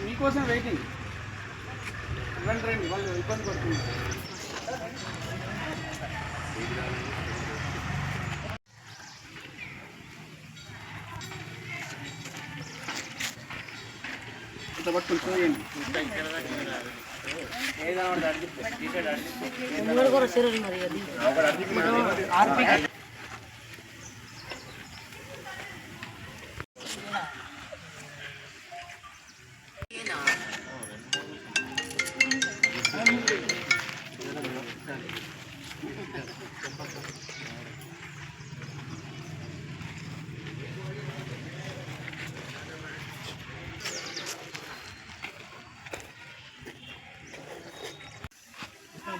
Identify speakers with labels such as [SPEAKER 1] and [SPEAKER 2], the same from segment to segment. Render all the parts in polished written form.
[SPEAKER 1] మీకోసం వెయిటింగ్. రండి వాళ్ళు ఇబ్బంది పడుతున్నారు. ఇట్లా పట్టుకుని చూడండి.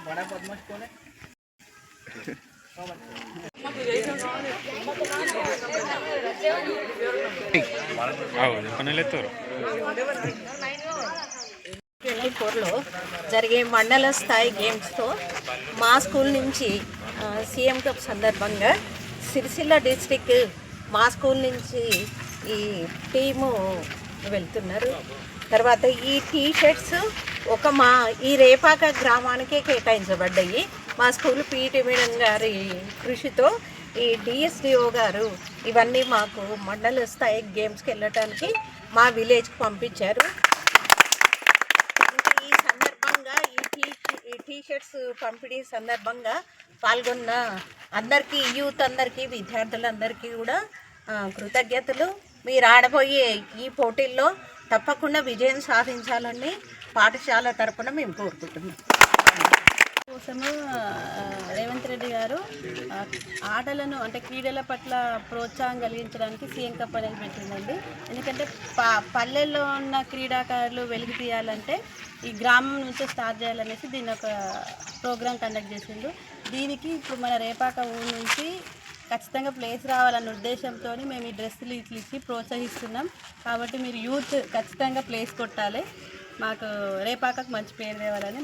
[SPEAKER 1] बड़ा बदमाश कौन है?
[SPEAKER 2] జరిగే మండల స్థాయి గేమ్స్తో మా స్కూల్ నుంచి సీఎం కప్ సందర్భంగా సిరిసిల్ల డిస్ట్రిక్ట్ మా స్కూల్ నుంచి ఈ టీము వెళ్తున్నారు. తర్వాత ఈ టీషర్ట్స్ ఈ రేపాక గ్రామానికే కేటాయించబడ్డాయి. మా స్కూల్ పీఈటీ మేడం గారి కృషితో ఈ డిఎస్డిఓ గారు ఇవన్నీ మాకు మండల స్థాయి గేమ్స్కి వెళ్ళటానికి మా విలేజ్కి పంపించారు. ఈ సందర్భంగా ఈ టీషర్ట్స్ పంపిణీ సందర్భంగా పాల్గొన్న అందరికీ, యూత్ అందరికీ, విద్యార్థులందరికీ కూడా కృతజ్ఞతలు. మీరు ఆడబోయే ఈ పోటీల్లో తప్పకుండా విజయం సాధించాలని పాఠశాల తరపున మేము కోరుకుంటున్నాం.
[SPEAKER 3] కోసము రేవంత్ రెడ్డి గారు ఆటలను అంటే క్రీడల పట్ల ప్రోత్సాహం కలిగించడానికి సీఎం కప్ అనేది పెట్టిందండి. ఎందుకంటే పల్లెల్లో ఉన్న క్రీడాకారులు వెలికి తీయాలంటే ఈ గ్రామం నుంచే స్టార్ట్ చేయాలనేసి దీన్ని ఒక ప్రోగ్రాం కండక్ట్ చేసిండు. దీనికి ఇప్పుడు మన రేపాక ఊరు నుంచి ఖచ్చితంగా ప్లేస్ రావాలన్న ఉద్దేశంతో మేము ఈ డ్రెస్సులు ఇచ్చి ప్రోత్సహిస్తున్నాం. కాబట్టి మీరు యూత్ ఖచ్చితంగా ప్లేస్ కొట్టాలి, మాకు రేపాకకు మంచి పేరు తేవాలని